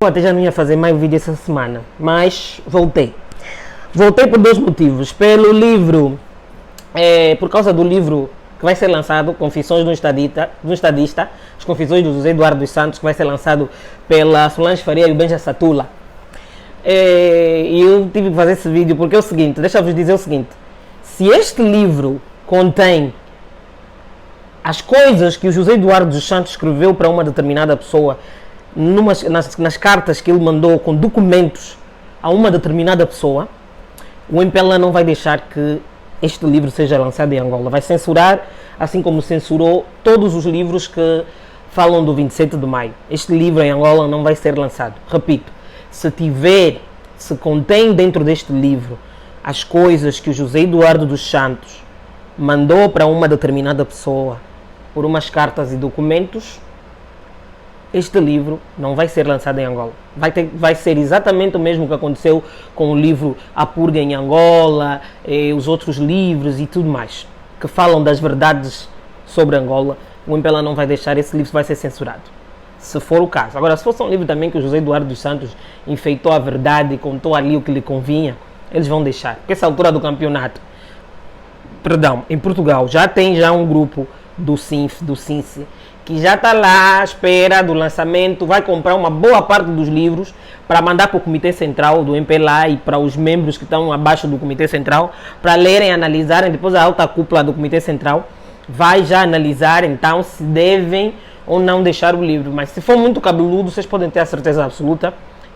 até já não ia fazer mais vídeo essa semana, mas voltei. Voltei por dois motivos. Pelo livro, por causa do livro que vai ser lançado, Confissões de um Estadista, As Confissões do José Eduardo dos Santos, que vai ser lançado pela Solange Faria e o Benja Satula. E eu tive que fazer esse vídeo porque é o seguinte, deixa-vos dizer o seguinte: se este livro contém as coisas que o José Eduardo dos Santos escreveu para uma determinada pessoa, nas cartas que ele mandou com documentos a uma determinada pessoa, o MPLA não vai deixar que este livro seja lançado em Angola. Vai censurar, assim como censurou todos os livros que falam do 27 de maio. Este livro em Angola não vai ser lançado. Repito, se contém dentro deste livro as coisas que o José Eduardo dos Santos mandou para uma determinada pessoa por umas cartas e documentos, este livro não vai ser lançado em Angola. Vai ser exatamente o mesmo que aconteceu com o livro A Purga em Angola, os outros livros e tudo mais, que falam das verdades sobre Angola. O MPLA não vai deixar, esse livro vai ser censurado, se for o caso. Agora, se fosse um livro também que o José Eduardo dos Santos enfeitou a verdade e contou ali o que lhe convinha, eles vão deixar. Porque essa altura do campeonato, em Portugal, já tem um grupo do SINCE, que já está lá à espera do lançamento, vai comprar uma boa parte dos livros para mandar para o Comitê Central do MPLA e para os membros que estão abaixo do Comitê Central, para lerem, analisarem. Depois a alta cúpula do Comitê Central vai já analisar, então, se devem ou não deixar o livro. Mas se for muito cabeludo, vocês podem ter a certeza absoluta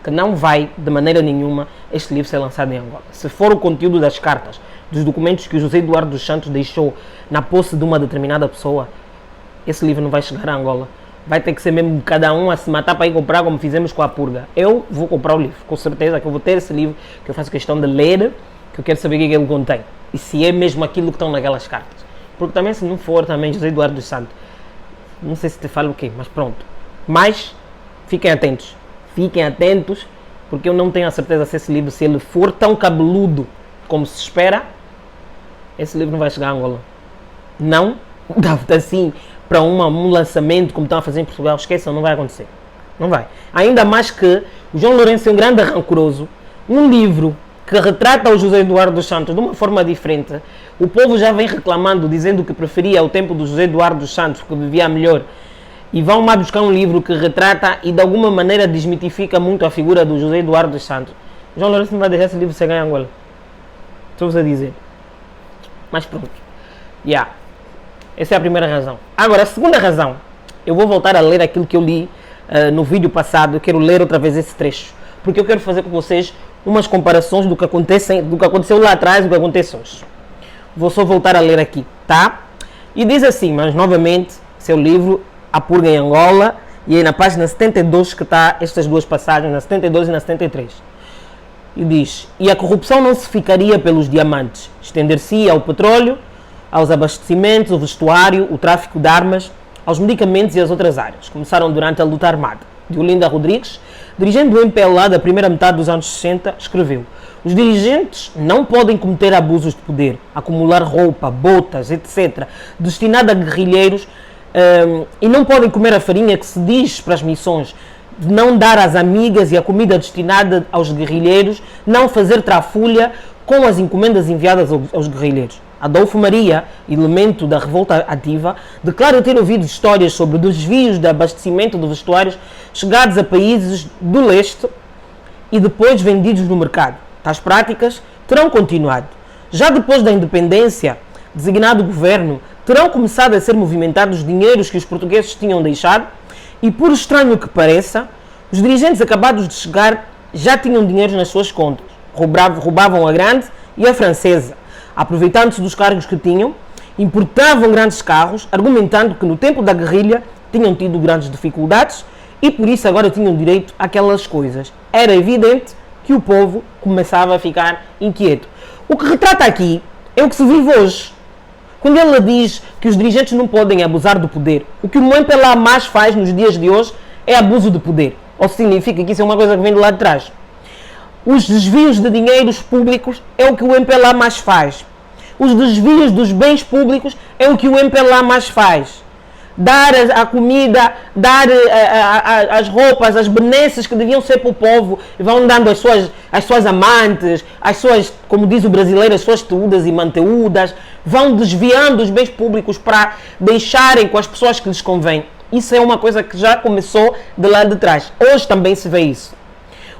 que não vai, de maneira nenhuma, este livro ser lançado em Angola. Se for o conteúdo das cartas, dos documentos que o José Eduardo dos Santos deixou na posse de uma determinada pessoa, esse livro não vai chegar a Angola. Vai ter que ser mesmo cada um a se matar para ir comprar, como fizemos com a Purga. Eu vou comprar o livro, com certeza que eu vou ter esse livro, que eu faço questão de ler, que eu quero saber o que ele contém. E se é mesmo aquilo que estão naquelas cartas. Porque também, se não for também José Eduardo dos Santos, não sei se te falo o quê, mas pronto. Mas, fiquem atentos, porque eu não tenho a certeza se esse livro, se ele for tão cabeludo como se espera, esse livro não vai chegar a Angola. Não, assim, para um lançamento como estão a fazer em Portugal, esqueçam, não vai acontecer. Não vai. Ainda mais que o João Lourenço é um grande rancoroso. Um livro que retrata o José Eduardo dos Santos de uma forma diferente. O povo já vem reclamando, dizendo que preferia o tempo do José Eduardo dos Santos, que vivia melhor. E vão lá buscar um livro que retrata e de alguma maneira desmitifica muito a figura do José Eduardo dos Santos. O João Lourenço não vai deixar esse livro chegar em Angola. Estou-vos a dizer. Mas pronto. Essa é a primeira razão. Agora, a segunda razão, eu vou voltar a ler aquilo que eu li no vídeo passado. Eu quero ler outra vez esse trecho, porque eu quero fazer com vocês umas comparações do que aconteceu lá atrás e do que acontece hoje. Vou só voltar a ler aqui, tá? E diz assim, mas novamente, seu livro, A Purga em Angola, e aí na página 72 que está estas duas passagens, na 72 e na 73. E diz: e a corrupção não se ficaria pelos diamantes, estender-se ao petróleo, aos abastecimentos, o vestuário, o tráfico de armas, aos medicamentos e às outras áreas. Começaram durante a luta armada. Olinda Rodrigues, dirigente do MPLA da primeira metade dos anos 60, escreveu: os dirigentes não podem cometer abusos de poder, acumular roupa, botas, etc., destinada a guerrilheiros, e não podem comer a farinha que se diz para as missões, de não dar às amigas e a comida destinada aos guerrilheiros, não fazer trafulha com as encomendas enviadas aos guerrilheiros. Adolfo Maria, elemento da revolta ativa, declara ter ouvido histórias sobre desvios de abastecimento de vestuários chegados a países do leste e depois vendidos no mercado. Tais práticas terão continuado. Já depois da independência, designado governo, terão começado a ser movimentados os dinheiros que os portugueses tinham deixado e, por estranho que pareça, os dirigentes acabados de chegar já tinham dinheiro nas suas contas. Roubavam a grande e a francesa, aproveitando-se dos cargos que tinham, importavam grandes carros, argumentando que no tempo da guerrilha tinham tido grandes dificuldades e por isso agora tinham direito àquelas coisas. Era evidente que o povo começava a ficar inquieto. O que retrata aqui é o que se vive hoje. Quando ele diz que os dirigentes não podem abusar do poder, o que o MPLA mais faz nos dias de hoje é abuso de poder. Ou significa que isso é uma coisa que vem do lado de trás. Os desvios de dinheiros públicos é o que o MPLA mais faz. Os desvios dos bens públicos é o que o MPLA mais faz. dar a comida, dar as roupas, as benesses que deviam ser para o povo, e vão dando às suas amantes, às suas, como diz o brasileiro, as suas tudas e manteudas, vão desviando os bens públicos para deixarem com as pessoas que lhes convém. Isso é uma coisa que já começou de lá de trás. Hoje também se vê isso.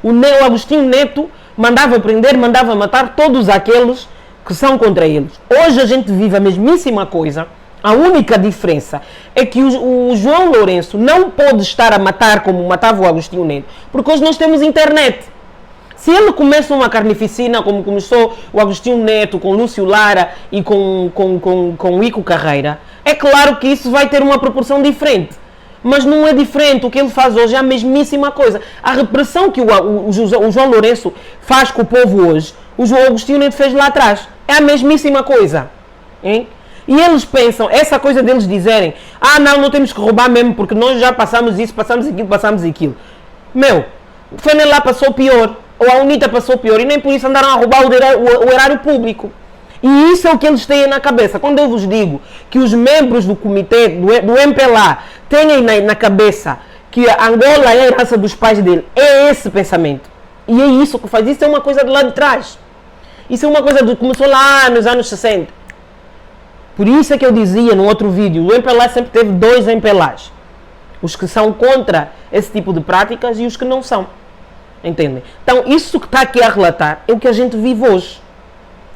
O Agostinho Neto mandava prender, mandava matar todos aqueles que são contra eles. Hoje a gente vive a mesmíssima coisa. A única diferença é que o João Lourenço não pode estar a matar como matava o Agostinho Neto, porque hoje nós temos internet. Se ele começa uma carnificina como começou o Agostinho Neto com Lúcio Lara e com Ico Carreira, é claro que isso vai ter uma proporção diferente. Mas não é diferente. O que ele faz hoje é a mesmíssima coisa. A repressão que o João Lourenço faz com o povo hoje, o João Agostinho Neto fez lá atrás. É a mesmíssima coisa. Hein? E eles pensam, essa coisa deles dizerem, não temos que roubar mesmo, porque nós já passamos isso, passamos aquilo. Meu, o Fenelá passou pior, ou a UNITA passou pior, e nem por isso andaram a roubar o erário público. E isso é o que eles têm na cabeça. Quando eu vos digo que os membros do comitê, do MPLA, têm na cabeça que Angola é a herança dos pais dele, é esse pensamento. E é isso que faz. Isso é uma coisa de lá de trás. Isso é uma coisa que começou lá nos anos 60. Por isso é que eu dizia no outro vídeo, o MPLA sempre teve dois MPLAs. Os que são contra esse tipo de práticas e os que não são. Entendem? Então, isso que está aqui a relatar é o que a gente vive hoje.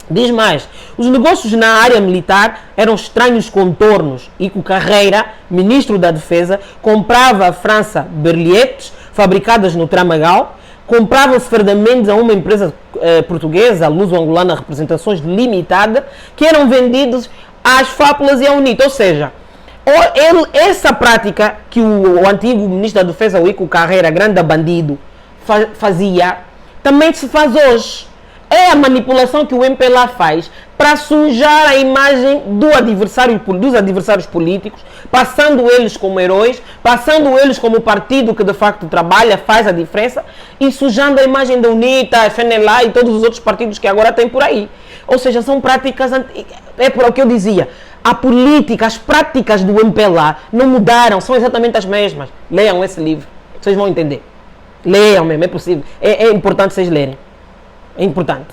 Diz mais, os negócios na área militar eram estranhos contornos. Ico Carreira, ministro da Defesa, comprava à França berlietes fabricadas no Tramagal, compravam-se fardamentos a uma empresa portuguesa, a Luso-Angolana Representações Limitada, que eram vendidos às Fápulas e à UNITA. Ou seja, essa prática que o antigo ministro da Defesa, o Ico Carreira, grande bandido, fazia, também se faz hoje. É a manipulação que o MPLA faz para sujar a imagem dos adversários políticos, passando eles como heróis, passando eles como partido que de facto trabalha, faz a diferença, e sujando a imagem da UNITA, FNLA e todos os outros partidos que agora tem por aí. Ou seja, são práticas, é por o que eu dizia, a política, as práticas do MPLA não mudaram, são exatamente as mesmas. Leiam esse livro, vocês vão entender. Leiam mesmo, é possível, é importante vocês lerem. É importante.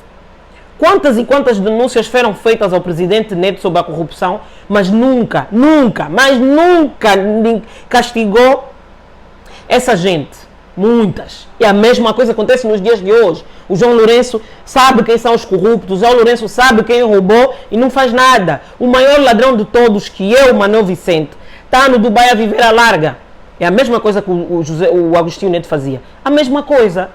Quantas e quantas denúncias foram feitas ao presidente Neto sobre a corrupção, mas nunca castigou essa gente. Muitas. E a mesma coisa acontece nos dias de hoje. O João Lourenço sabe quem são os corruptos, o João Lourenço sabe quem roubou e não faz nada. O maior ladrão de todos, que é o Manuel Vicente, está no Dubai a viver à larga. É a mesma coisa que o Agostinho Neto fazia. A mesma coisa.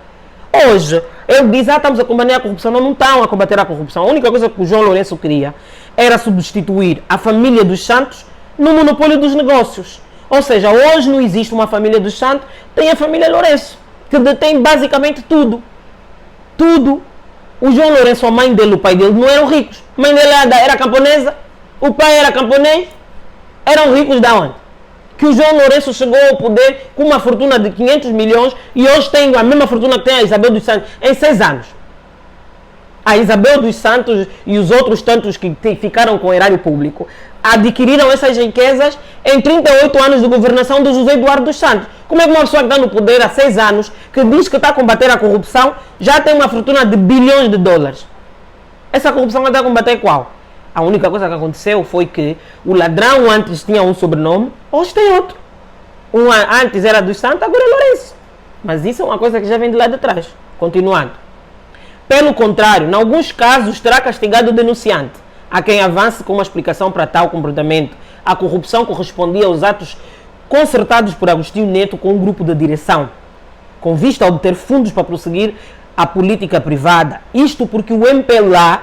Hoje, ele diz, estamos a combater a corrupção. Não estão a combater a corrupção. A única coisa que o João Lourenço queria era substituir a família dos Santos no monopólio dos negócios. Ou seja, hoje não existe uma família dos Santos, tem a família Lourenço, que detém basicamente tudo. Tudo. O João Lourenço, a mãe dele, o pai dele, não eram ricos. A mãe dele era camponesa, o pai era camponês. Eram ricos de onde? Que o João Lourenço chegou ao poder com uma fortuna de 500 milhões e hoje tem a mesma fortuna que tem a Isabel dos Santos em 6 anos. A Isabel dos Santos e os outros tantos que ficaram com o erário público adquiriram essas riquezas em 38 anos de governação de José Eduardo dos Santos. Como é que uma pessoa que está no poder há 6 anos, que diz que está a combater a corrupção, já tem uma fortuna de bilhões de dólares? Essa corrupção está a combater qual? A única coisa que aconteceu foi que o ladrão antes tinha um sobrenome, hoje tem outro. Antes era dos Santos, agora é Lourenço. Mas isso é uma coisa que já vem de lá de trás. Continuando. Pelo contrário, em alguns casos terá castigado o denunciante, a quem avance com uma explicação para tal comportamento. A corrupção correspondia aos atos concertados por Agostinho Neto com um grupo de direção, com vista a obter fundos para prosseguir a política privada. Isto porque o MPLA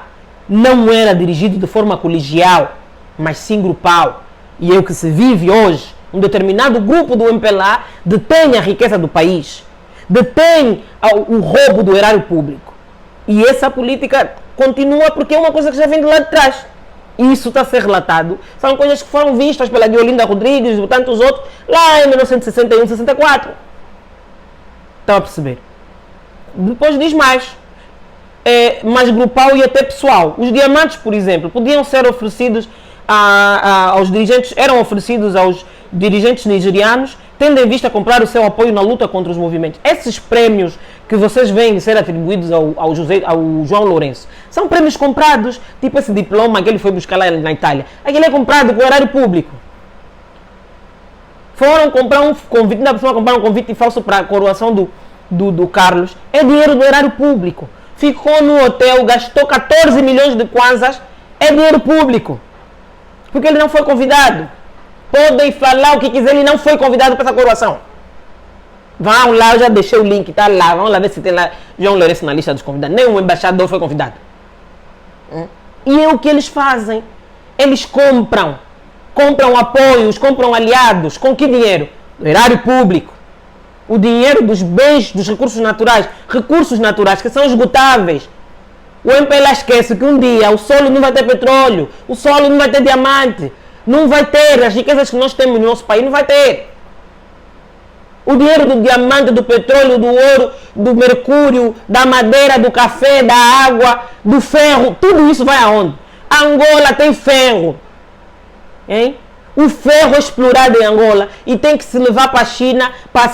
não era dirigido de forma colegial, mas sim grupal. E é o que se vive hoje. Um determinado grupo do MPLA detém a riqueza do país, detém o roubo do erário público. E essa política continua porque é uma coisa que já vem de lá de trás. E isso está a ser relatado. São coisas que foram vistas pela Diolinda Rodrigues e tantos outros lá em 1961, 64. Estão a perceber? Depois diz mais. Mais grupal e até pessoal. Os diamantes, por exemplo, podiam ser oferecidos aos dirigentes, eram oferecidos aos dirigentes nigerianos, tendo em vista comprar o seu apoio na luta contra os movimentos. Esses prêmios que vocês veem ser atribuídos ao João Lourenço, são prêmios comprados, tipo esse diploma que ele foi buscar lá na Itália. Aquele é comprado com horário público. Foram comprar um convite, ainda pessoa comprar um convite falso para a coroação do Carlos. É dinheiro do erário público. Ficou no hotel, gastou 14 milhões de kwanzas. É dinheiro público. Porque ele não foi convidado. Podem falar o que quiser, ele não foi convidado para essa coroação. Vão lá, eu já deixei o link, tá lá. Vamos lá ver se tem lá João Lourenço na lista dos convidados. Nem o embaixador foi convidado. E é o que eles fazem. Eles compram apoios, compram aliados. Com que dinheiro? Do erário público. O dinheiro dos bens, dos recursos naturais que são esgotáveis. O MPLA esquece que um dia o solo não vai ter petróleo, o solo não vai ter diamante, não vai ter as riquezas que nós temos no nosso país, não vai ter. O dinheiro do diamante, do petróleo, do ouro, do mercúrio, da madeira, do café, da água, do ferro, tudo isso vai aonde? Angola tem ferro. Hein? O ferro é explorado em Angola e tem que se levar para a China para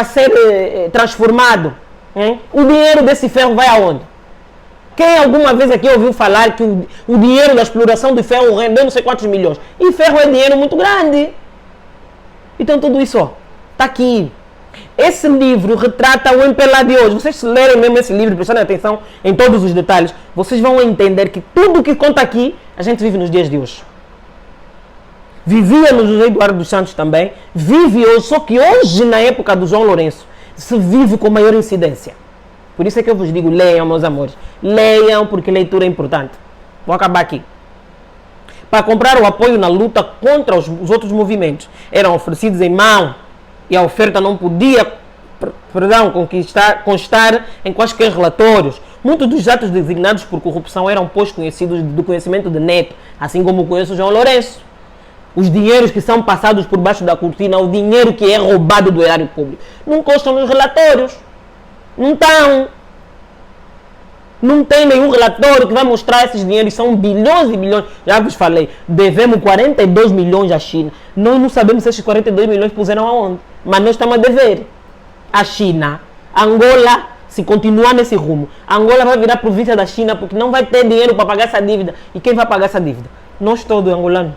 ser transformado. Hein? O dinheiro desse ferro vai aonde? Quem alguma vez aqui ouviu falar que o dinheiro da exploração do ferro rendeu não sei quantos milhões? E ferro é dinheiro muito grande. Então tudo isso está aqui. Esse livro retrata o MPLA de hoje. Vocês se lerem mesmo esse livro, prestarem atenção em todos os detalhes, vocês vão entender que tudo o que conta aqui, a gente vive nos dias de hoje. Vivia no José Eduardo dos Santos também, vive hoje, só que hoje, na época do João Lourenço, se vive com maior incidência. Por isso é que eu vos digo, leiam, meus amores. Leiam, porque leitura é importante. Vou acabar aqui. Para comprar o apoio na luta contra os outros movimentos, eram oferecidos em mão e a oferta não podia, constar em quaisquer relatórios. Muitos dos atos designados por corrupção eram conhecidos do conhecimento de Neto, assim como conheço o João Lourenço. Os dinheiros que são passados por baixo da cortina, o dinheiro que é roubado do erário público, não constam nos relatórios. Não estão. Não tem nenhum relatório que vai mostrar esses dinheiros. São bilhões e bilhões. Já vos falei, devemos 42 milhões à China. Nós não sabemos se esses 42 milhões puseram aonde. Mas nós estamos a dever. A China, Angola, se continuar nesse rumo, Angola vai virar província da China porque não vai ter dinheiro para pagar essa dívida. E quem vai pagar essa dívida? Nós todos, angolanos.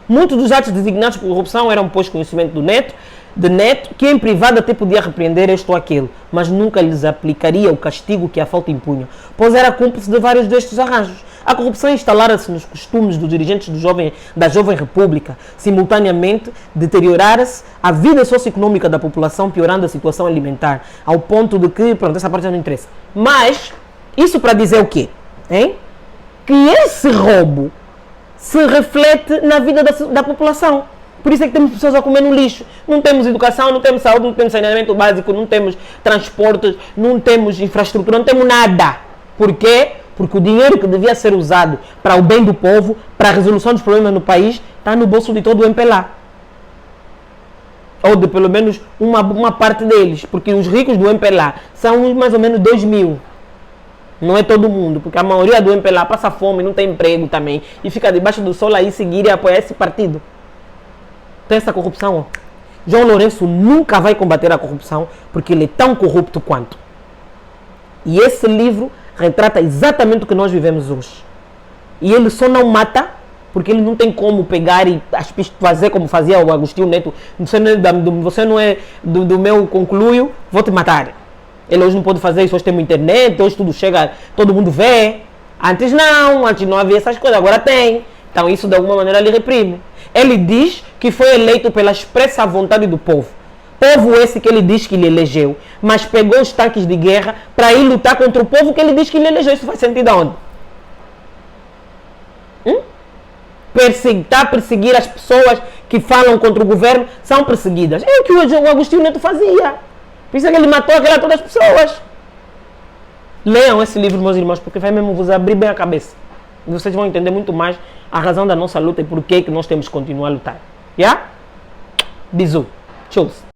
Muitos dos atos designados por corrupção eram pôs conhecimento de Neto, que em privado até podia repreender este ou aquele, mas nunca lhes aplicaria o castigo que a falta impunha, pois era cúmplice de vários destes arranjos. A corrupção instalara-se nos costumes dos dirigentes da jovem república, simultaneamente deteriorara-se a vida socioeconômica da população, piorando a situação alimentar, ao ponto de que, pronto, essa parte já não interessa. Mas, isso para dizer o quê? Hein? Que esse roubo se reflete na vida da população. Por isso é que temos pessoas a comer no lixo. Não temos educação, não temos saúde, não temos saneamento básico, não temos transportes, não temos infraestrutura, não temos nada. Por quê? Porque o dinheiro que devia ser usado para o bem do povo, para a resolução dos problemas no país, está no bolso de todo o MPLA. Ou de pelo menos uma parte deles. Porque os ricos do MPLA são mais ou menos 2 mil. Não é todo mundo, porque a maioria do MPLA passa fome, não tem emprego também, e fica debaixo do sol aí seguir e apoiar esse partido. Então essa corrupção, João Lourenço nunca vai combater a corrupção, porque ele é tão corrupto quanto. E esse livro retrata exatamente o que nós vivemos hoje. E ele só não mata, porque ele não tem como pegar e fazer como fazia o Agostinho Neto. Você não é do meu concluio, vou te matar. Ele hoje não pode fazer isso, hoje temos internet, hoje tudo chega, todo mundo vê. Antes não havia essas coisas, agora tem. Então isso de alguma maneira lhe reprime. Ele diz que foi eleito pela expressa vontade do povo. Povo esse que ele diz que lhe elegeu, mas pegou os tanques de guerra para ir lutar contra o povo que ele diz que lhe elegeu. Isso faz sentido aonde? Perseguir as pessoas que falam contra o governo são perseguidas. É o que o Agostinho Neto fazia. Por isso é que ele matou todas as pessoas. Leiam esse livro, meus irmãos, porque vai mesmo vos abrir bem a cabeça. E vocês vão entender muito mais a razão da nossa luta e por que nós temos que continuar a lutar. Yeah? Bisou. Tchau.